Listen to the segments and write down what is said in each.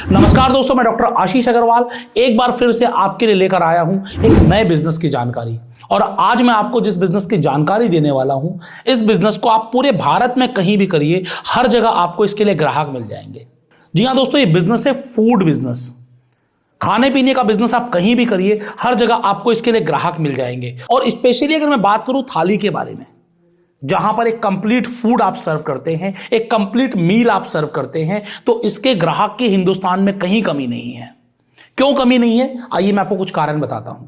नमस्कार दोस्तों, मैं डॉक्टर आशीष अग्रवाल एक बार फिर से आपके लिए लेकर आया हूं एक नए बिजनेस की जानकारी। और आज मैं आपको जिस बिजनेस की जानकारी देने वाला हूं, इस बिजनेस को आप पूरे भारत में कहीं भी करिए, हर जगह आपको इसके लिए ग्राहक मिल जाएंगे। जी हां दोस्तों, ये बिजनेस है फूड बिजनेस। खाने पीने का बिजनेस आप कहीं भी करिए, हर जगह आपको इसके लिए ग्राहक मिल जाएंगे। और स्पेशली अगर मैं बात करूं थाली के बारे में, जहां पर एक कंप्लीट फूड आप सर्व करते हैं, एक कंप्लीट मील आप सर्व करते हैं, तो इसके ग्राहक की हिंदुस्तान में कहीं कमी नहीं है। क्यों कमी नहीं है, आइए मैं आपको कुछ कारण बताता हूं।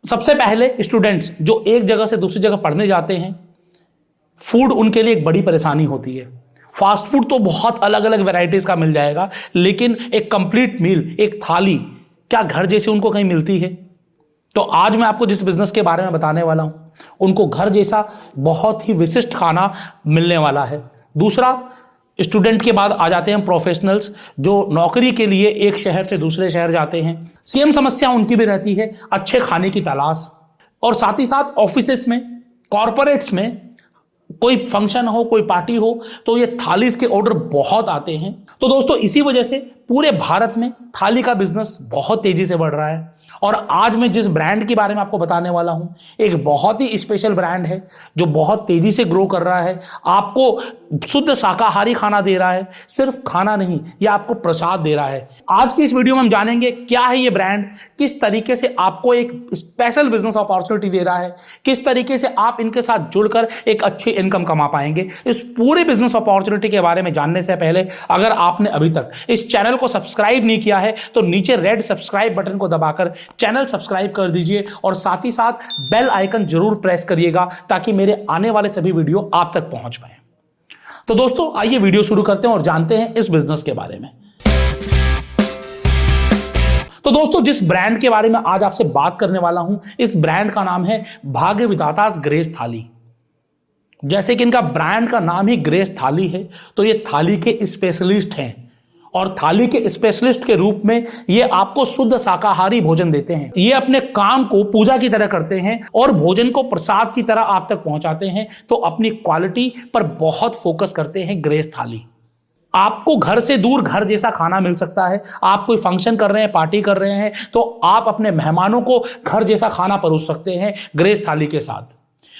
सबसे पहले स्टूडेंट्स जो एक जगह से दूसरी जगह पढ़ने जाते हैं, फूड उनके लिए एक बड़ी परेशानी होती है। फास्ट फूड तो बहुत अलग अलग वैरायटीज का मिल जाएगा, लेकिन एक कंप्लीट मील, एक थाली क्या घर जैसी उनको कहीं मिलती है? तो आज मैं आपको जिस बिजनेस के बारे में बताने वाला हूं, उनको घर जैसा बहुत ही विशिष्ट खाना मिलने वाला है। दूसरा, स्टूडेंट के बाद आ जाते हैं प्रोफेशनल्स, जो नौकरी के लिए एक शहर से दूसरे शहर जाते हैं। सेम समस्या उनकी भी रहती है, अच्छे खाने की तलाश। और साथ ही साथ ऑफिसेस में, कॉरपोरेट्स में कोई फंक्शन हो, कोई पार्टी हो, तो ये थाली के ऑर्डर बहुत आते हैं। तो दोस्तों, इसी वजह से पूरे भारत में थाली का बिजनेस बहुत तेजी से बढ़ रहा है। और आज मैं जिस ब्रांड के बारे में आपको बताने वाला हूं, एक बहुत ही स्पेशल ब्रांड है जो बहुत तेजी से ग्रो कर रहा है। आपको शुद्ध शाकाहारी खाना दे रहा है, सिर्फ खाना नहीं, यह आपको प्रसाद दे रहा है। आज की इस वीडियो में हम जानेंगे क्या है ये ब्रांड, किस तरीके से आपको एक स्पेशल बिजनेस अपॉर्चुनिटी दे रहा है, किस तरीके से आप इनके साथ जुड़कर एक अच्छी इनकम कमा पाएंगे। इस पूरे बिजनेस अपॉर्चुनिटी के बारे में जानने से पहले अगर आपने अभी तक इस चैनल को सब्सक्राइब नहीं किया है, तो नीचे रेड सब्सक्राइब बटन को दबाकर चैनल सब्सक्राइब कर दीजिए और साथ ही साथ बेल आइकन जरूर प्रेस करिएगा, ताकि मेरे आने वाले सभी वीडियो आप तक पहुंच पाए। तो दोस्तों, आइए वीडियो शुरू करते हैं और जानते हैं इस बिजनेस के बारे में। तो दोस्तों, जिस ब्रांड के बारे में आज आपसे बात करने वाला हूं, इस ब्रांड का नाम है भाग्य विधातास ग्रेस थाली। जैसे कि इनका ब्रांड का नाम ही ग्रेस थाली है, तो ये थाली के स्पेशलिस्ट हैं। और थाली के स्पेशलिस्ट के रूप में ये आपको शुद्ध शाकाहारी भोजन देते हैं। ये अपने काम को पूजा की तरह करते हैं और भोजन को प्रसाद की तरह आप तक पहुंचाते हैं। तो अपनी क्वालिटी पर बहुत फोकस करते हैं ग्रेस थाली। आपको घर से दूर घर जैसा खाना मिल सकता है। आप कोई फंक्शन कर रहे हैं, पार्टी कर रहे हैं, तो आप अपने मेहमानों को घर जैसा खाना परोस सकते हैं ग्रेस थाली के साथ।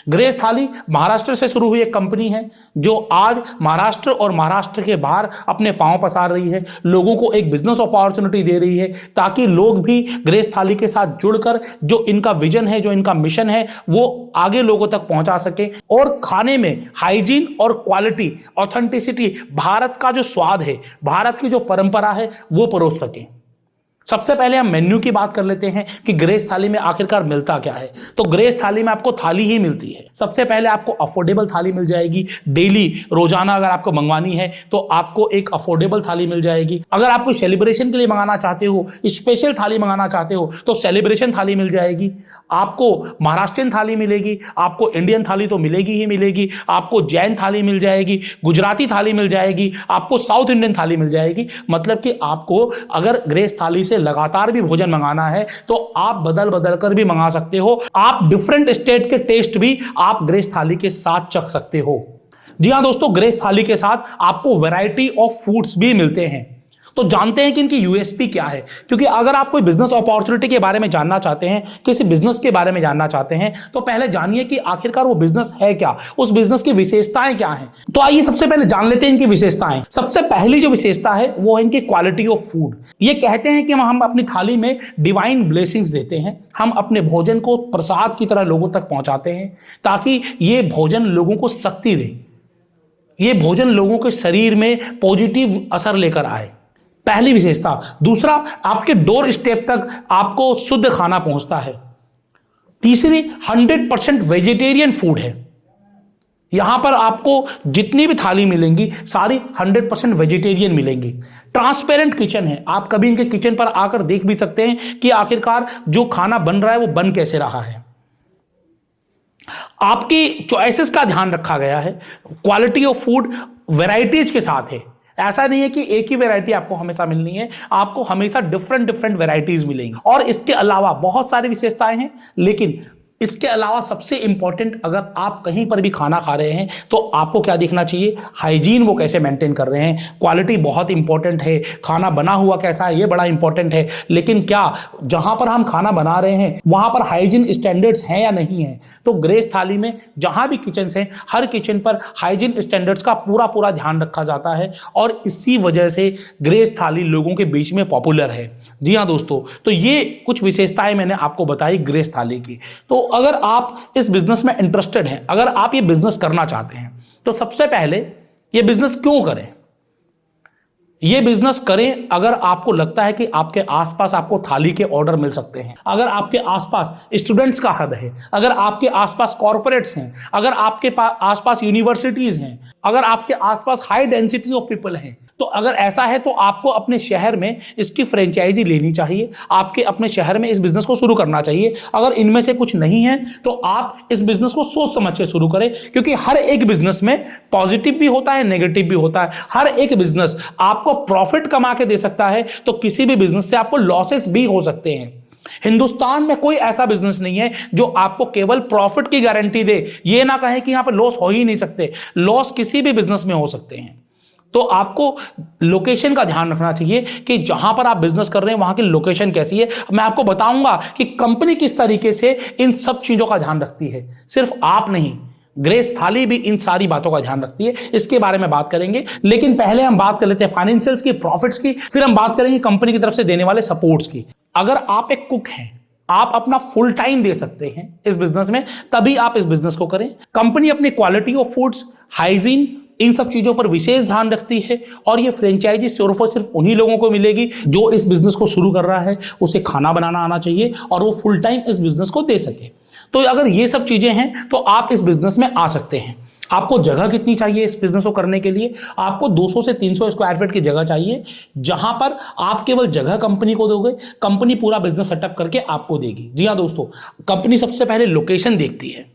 ग्रेस थाली महाराष्ट्र से शुरू हुई एक कंपनी है, जो आज महाराष्ट्र और महाराष्ट्र के बाहर अपने पांव पसार रही है, लोगों को एक बिजनेस अपॉर्चुनिटी दे रही है, ताकि लोग भी ग्रेस थाली के साथ जुड़कर जो इनका विजन है, जो इनका मिशन है, वो आगे लोगों तक पहुंचा सके और खाने में हाइजीन और क्वालिटी, ऑथेंटिसिटी, भारत का जो स्वाद है, भारत की जो परंपरा है, वो परोस सके। सबसे पहले हम मेन्यू की बात कर लेते हैं कि ग्रेस थाली में आखिरकार मिलता क्या है। तो ग्रेस थाली में आपको थाली ही मिलती है। सबसे पहले आपको अफोर्डेबल थाली मिल जाएगी। डेली, रोजाना अगर आपको मंगवानी है तो आपको एक अफोर्डेबल थाली मिल जाएगी। अगर आप कोई सेलिब्रेशन के लिए मंगाना चाहते हो, स्पेशल थाली मंगाना चाहते हो, तो सेलिब्रेशन थाली मिल जाएगी। आपको महाराष्ट्रियन थाली मिलेगी, आपको इंडियन थाली तो मिलेगी ही मिलेगी, आपको जैन थाली मिल जाएगी, गुजराती थाली मिल जाएगी, आपको साउथ इंडियन थाली मिल जाएगी। मतलब कि आपको अगर ग्रेस थाली से लगातार भी भोजन मंगाना है, तो आप बदल बदल कर भी मंगा सकते हो। आप डिफरेंट स्टेट के टेस्ट भी आप ग्रेस थाली के साथ चख सकते हो। जी हां दोस्तों, ग्रेस थाली के साथ आपको वैरायटी ऑफ फूड्स भी मिलते हैं। तो जानते हैं कि इनकी यूएसपी क्या है, क्योंकि अगर आप कोई बिजनेस अपॉर्चुनिटी के बारे में जानना चाहते हैं, किसी बिजनेस के बारे में जानना चाहते हैं, तो पहले जानिए कि आखिरकार वो बिजनेस है क्या, उस बिजनेस की विशेषताएं क्या हैं। तो आइए सबसे पहले जान लेते हैं इनकी विशेषताएं। सबसे पहली जो विशेषता है वो है इनकी क्वालिटी ऑफ फूड। ये कहते हैं कि हम अपनी थाली में डिवाइन ब्लेसिंग्स देते हैं। हम अपने भोजन को प्रसाद की तरह लोगों तक पहुंचाते हैं, ताकि ये भोजन लोगों को शक्ति दे, ये भोजन लोगों के शरीर में पॉजिटिव असर लेकर आए। पहली विशेषता। दूसरा, आपके डोर स्टेप तक आपको शुद्ध खाना पहुंचता है। तीसरी, 100% वेजिटेरियन फूड है। यहां पर आपको जितनी भी थाली मिलेंगी, सारी 100% वेजिटेरियन मिलेंगी। ट्रांसपेरेंट किचन है, आप कभी इनके किचन पर आकर देख भी सकते हैं कि आखिरकार जो खाना बन रहा है वो बन कैसे रहा है। आपकी चॉइसेस का ध्यान रखा गया है। क्वालिटी ऑफ फूड वैराइटीज के साथ है। ऐसा नहीं है कि एक ही वैरायटी आपको हमेशा मिलनी है, आपको हमेशा डिफरेंट वैरायटीज मिलेंगी। और इसके अलावा बहुत सारी विशेषताएं हैं, लेकिन इसके अलावा सबसे इंपॉर्टेंट, अगर आप कहीं पर भी खाना खा रहे हैं तो आपको क्या देखना चाहिए, हाइजीन वो कैसे मेंटेन कर रहे हैं। क्वालिटी बहुत इंपॉर्टेंट है, खाना बना हुआ कैसा है ये बड़ा इंपॉर्टेंट है, लेकिन क्या जहां पर हम खाना बना रहे हैं वहां पर हाइजीन स्टैंडर्ड्स हैं या नहीं है। तो ग्रेस थाली में जहां भी किचन हैं, हर किचन पर हाइजीन स्टैंडर्ड्स का पूरा पूरा ध्यान रखा जाता है और इसी वजह से ग्रेस थाली लोगों के बीच में पॉपुलर है। जी हाँ दोस्तों, तो ये कुछ विशेषताएं मैंने आपको बताई ग्रेस थाली की। तो अगर आप इस बिजनेस में इंटरेस्टेड हैं, अगर आप ये बिजनेस करना चाहते हैं, तो सबसे पहले ये बिजनेस क्यों करें। ये बिजनेस करें अगर आपको लगता है कि आपके आसपास आपको थाली के ऑर्डर मिल सकते हैं, अगर आपके आसपास स्टूडेंट्स का हब है, अगर आपके आसपास कॉर्पोरेट्स हैं, अगर आपके आसपास यूनिवर्सिटीज हैं, अगर आपके आसपास हाई डेंसिटी ऑफ पीपल हैं, तो अगर ऐसा है तो आपको अपने शहर में इसकी फ्रेंचाइजी लेनी चाहिए, आपके अपने शहर में इस बिजनेस को शुरू करना चाहिए। अगर इनमें से कुछ नहीं है तो आप इस बिजनेस को सोच समझ के शुरू करें, क्योंकि हर एक बिजनेस में पॉजिटिव भी होता है, नेगेटिव भी होता है। हर एक बिजनेस आपको प्रॉफिट कमा के दे सकता है तो किसी भी बिजनेस से आपको लॉसेस भी हो सकते हैं। हिंदुस्तान में कोई ऐसा बिजनेस नहीं है जो आपको केवल प्रॉफिट की गारंटी दे। ये ना कहें कि यहां पर लॉस हो ही नहीं सकते, लॉस किसी भी बिजनेस में हो सकते हैं। तो आपको लोकेशन का ध्यान रखना चाहिए कि जहां पर आप बिजनेस कर रहे हैं वहां की लोकेशन कैसी है। मैं आपको बताऊंगा कि कंपनी किस तरीके से इन सब चीजों का ध्यान रखती है। सिर्फ आप नहीं, ग्रेस थाली भी इन सारी बातों का ध्यान रखती है, इसके बारे में बात करेंगे। लेकिन पहले हम बात कर लेते हैं फाइनेंशियल्स की, प्रॉफिट्स की, फिर हम बात करेंगे कंपनी की तरफ से देने वाले सपोर्ट्स की। अगर आप एक कुक हैं, आप अपना फुल टाइम दे सकते हैं इस बिजनेस में, तभी आप इस बिजनेस को करें। कंपनी अपनी क्वालिटी ऑफ फूड्स, हाइजीन, इन सब चीजों पर विशेष ध्यान रखती है और ये फ्रेंचाइजी सिर्फ और सिर्फ उन्हीं लोगों को मिलेगी जो इस बिजनेस को शुरू कर रहा है, उसे खाना बनाना आना चाहिए और वो फुल टाइम इस बिजनेस को दे सके। तो अगर ये सब चीजें हैं तो आप इस बिजनेस में आ सकते हैं। आपको जगह कितनी चाहिए इस बिजनेस को करने के लिए? आपको 200 से 300 स्क्वायर फीट की जगह चाहिए, जहां पर आप केवल जगह कंपनी को दोगे, कंपनी पूरा बिजनेस सेटअप करके आपको देगी। जी हां दोस्तों, कंपनी सबसे पहले लोकेशन देखती है।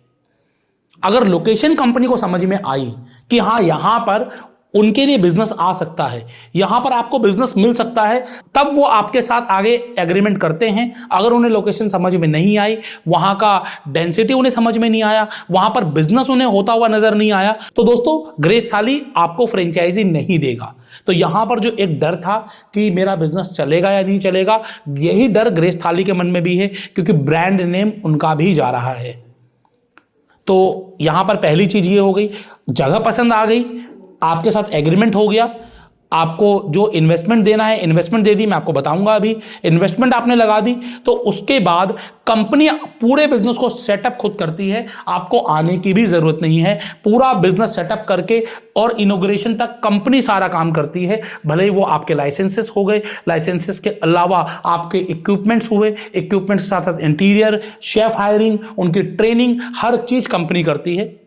अगर लोकेशन कंपनी को समझ में आई कि हाँ यहां पर उनके लिए बिजनेस आ सकता है, यहां पर आपको बिजनेस मिल सकता है, तब वो आपके साथ आगे एग्रीमेंट करते हैं। अगर उन्हें लोकेशन समझ में नहीं आई, वहां का डेंसिटी उन्हें समझ में नहीं आया, वहां पर बिजनेस उन्हें होता हुआ नजर नहीं आया, तो दोस्तों ग्रेस थाली आपको फ्रेंचाइजी नहीं देगा। तो यहां पर जो एक डर था कि मेरा बिजनेस चलेगा या नहीं चलेगा, यही डर ग्रेस थाली के मन में भी है, क्योंकि ब्रांड नेम उनका भी जा रहा है। तो यहां पर पहली चीज ये हो गई, जगह पसंद आ गई, आपके साथ एग्रीमेंट हो गया, आपको जो इन्वेस्टमेंट देना है इन्वेस्टमेंट दे दी, मैं आपको बताऊंगा अभी। इन्वेस्टमेंट आपने लगा दी तो उसके बाद कंपनी पूरे बिजनेस को सेटअप खुद करती है, आपको आने की भी जरूरत नहीं है। पूरा बिजनेस सेटअप करके और इनॉग्रेशन तक कंपनी सारा काम करती है। भले ही वो आपके लाइसेंसेस हो गए, लाइसेंसेस के अलावा आपके इक्विपमेंट्स हुए, इक्विपमेंट्स के साथ साथ इंटीरियर, शेफ हायरिंग, उनकी ट्रेनिंग, हर चीज कंपनी करती है।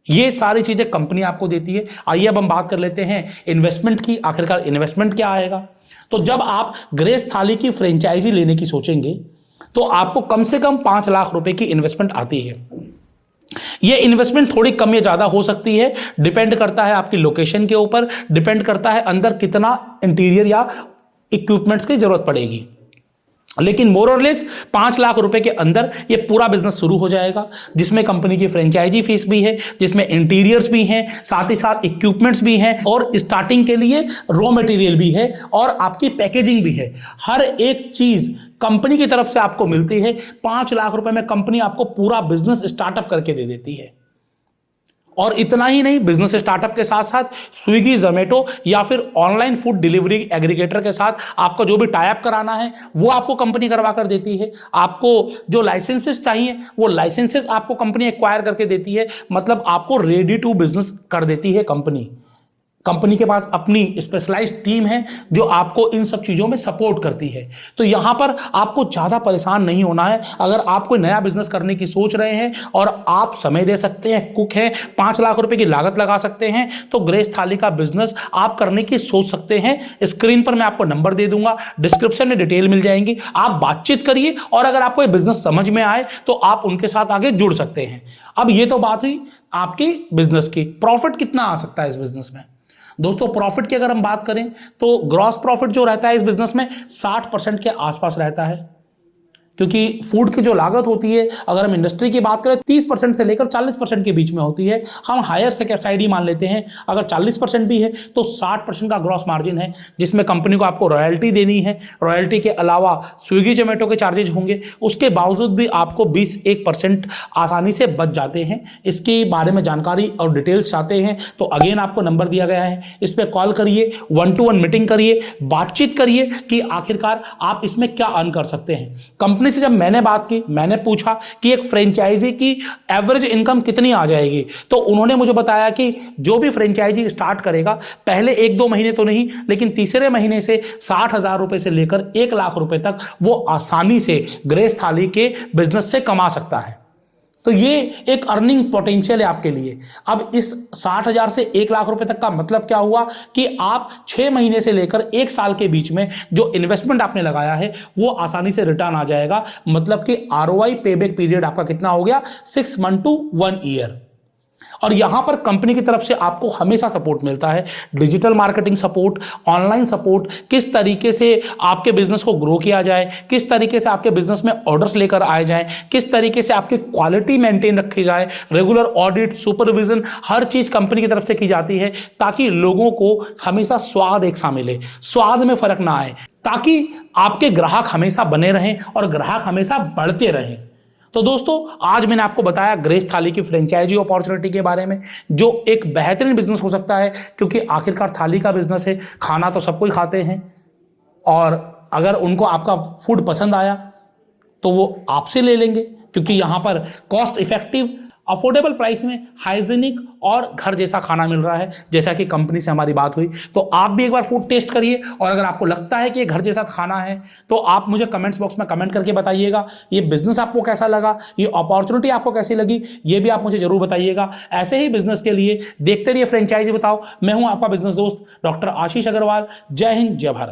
ये सारी चीजें कंपनी आपको देती है। आइए अब हम बात कर लेते हैं इन्वेस्टमेंट की। आखिरकार इन्वेस्टमेंट क्या आएगा? तो जब आप ग्रेस थाली की फ्रेंचाइजी लेने की सोचेंगे तो आपको कम से कम 5 लाख रुपए की इन्वेस्टमेंट आती है। ये इन्वेस्टमेंट थोड़ी कम या ज्यादा हो सकती है, डिपेंड करता है आपकी लोकेशन के ऊपर, डिपेंड करता है अंदर कितना इंटीरियर या इक्विपमेंट्स की जरूरत पड़ेगी। लेकिन मोर और लेस 5 लाख रुपए के अंदर ये पूरा बिजनेस शुरू हो जाएगा, जिसमें कंपनी की फ्रेंचाइजी फीस भी है, जिसमें इंटीरियर्स भी हैं, साथ ही साथ इक्विपमेंट्स भी हैं और स्टार्टिंग के लिए रॉ मटेरियल भी है और आपकी पैकेजिंग भी है। हर एक चीज कंपनी की तरफ से आपको मिलती है। 5 लाख रुपए में कंपनी आपको पूरा बिजनेस स्टार्टअप करके दे देती है। और इतना ही नहीं, बिजनेस स्टार्टअप के साथ साथ स्विगी, जोमेटो या फिर ऑनलाइन फूड डिलीवरी एग्रीगेटर के साथ आपका जो भी टाई अप कराना है वो आपको कंपनी करवा कर देती है। आपको जो लाइसेंसेस चाहिए वो लाइसेंसेस आपको कंपनी एक्वायर करके देती है। मतलब आपको रेडी टू बिजनेस कर देती है कंपनी। कंपनी के पास अपनी स्पेशलाइज्ड टीम है जो आपको इन सब चीजों में सपोर्ट करती है। तो यहां पर आपको ज्यादा परेशान नहीं होना है। अगर आप कोई नया बिजनेस करने की सोच रहे हैं और आप समय दे सकते हैं, कुक हैं, 5 लाख रुपए की लागत लगा सकते हैं, तो ग्रेस थाली का बिजनेस आप करने की सोच सकते हैं। स्क्रीन पर मैं आपको नंबर दे दूंगा, डिस्क्रिप्शन में डिटेल मिल जाएंगी, आप बातचीत करिए और अगर आपको ये बिजनेस समझ में आए तो आप उनके साथ आगे जुड़ सकते हैं। अब ये तो बात हुई आपकी बिजनेस की। प्रॉफिट कितना आ सकता है इस बिजनेस में? दोस्तों प्रॉफिट की अगर हम बात करें तो ग्रॉस प्रॉफिट जो रहता है इस बिजनेस में 60% के आसपास रहता है। क्योंकि फूड की जो लागत होती है, अगर हम इंडस्ट्री की बात करें 30% से लेकर 40% के बीच में होती है। हम हायर साइड ही मान लेते हैं, अगर 40% भी है तो 60% का ग्रॉस मार्जिन है, जिसमें कंपनी को आपको रॉयल्टी देनी है। रॉयल्टी के अलावा स्विगी जोमेटो के चार्जेज होंगे, उसके बावजूद भी आपको 20-1% आसानी से बच जाते हैं। इसके बारे में जानकारी और डिटेल्स चाहते हैं तो अगेन आपको नंबर दिया गया है, इस पर कॉल करिए, 1-to-1 मीटिंग करिए, बातचीत करिए कि आखिरकार आप इसमें क्या अर्न कर सकते हैं। कंपनी से जब मैंने बात की, मैंने पूछा कि एक फ्रेंचाइजी की एवरेज इनकम कितनी आ जाएगी, तो उन्होंने मुझे बताया कि जो भी फ्रेंचाइजी स्टार्ट करेगा पहले 1-2 महीने तो नहीं, लेकिन तीसरे महीने से 60,000 रुपए से लेकर 1 लाख रुपए तक वो आसानी से ग्रेस थाली के बिजनेस से कमा सकता है। तो ये एक अर्निंग पोटेंशियल है आपके लिए। अब इस 60,000 से 1 लाख रुपए तक का मतलब क्या हुआ कि आप 6 महीने से लेकर 1 साल के बीच में जो इन्वेस्टमेंट आपने लगाया है वो आसानी से रिटर्न आ जाएगा। मतलब कि आरओआई पेबैक पीरियड आपका कितना हो गया, 6 मंथ टू 1 ईयर। और यहां पर कंपनी की तरफ से आपको हमेशा सपोर्ट मिलता है, digital marketing support, online support, किस तरीके से आपके बिजनेस को ग्रो किया जाए, किस तरीके से आपके बिजनेस में ऑर्डर्स लेकर आए जाए, किस तरीके से आपकी क्वालिटी मेंटेन रखी जाए, रेगुलर ऑडिट, सुपरविजन, हर चीज कंपनी की तरफ से की जाती है ताकि लोगों को हमेशा स्वाद एक सा मिले, स्वाद में फर्क ना आए, ताकि आपके ग्राहक हमेशा बने रहें और ग्राहक हमेशा बढ़ते रहें। तो दोस्तों, आज मैंने आपको बताया ग्रेस थाली की फ्रेंचाइजी अपॉर्चुनिटी के बारे में, जो एक बेहतरीन बिजनेस हो सकता है, क्योंकि आखिरकार थाली का बिजनेस है, खाना तो सब कोई खाते हैं, और अगर उनको आपका फूड पसंद आया तो वो आपसे ले लेंगे, क्योंकि यहां पर कॉस्ट इफेक्टिव, अफोर्डेबल प्राइस में हाइजीनिक और घर जैसा खाना मिल रहा है। जैसा कि कंपनी से हमारी बात हुई, तो आप भी एक बार फूड टेस्ट करिए, और अगर आपको लगता है कि ये घर जैसा खाना है तो आप मुझे कमेंट्स बॉक्स में कमेंट करके बताइएगा ये बिजनेस आपको कैसा लगा, ये अपॉर्चुनिटी आपको कैसी लगी, ये भी आप मुझे जरूर बताइएगा। ऐसे ही बिजनेस के लिए देखते रहिए फ्रेंचाइजी बताओ। मैं हूं आपका बिजनेस दोस्त डॉक्टर आशीष अग्रवाल। जय हिंद, जय भारत।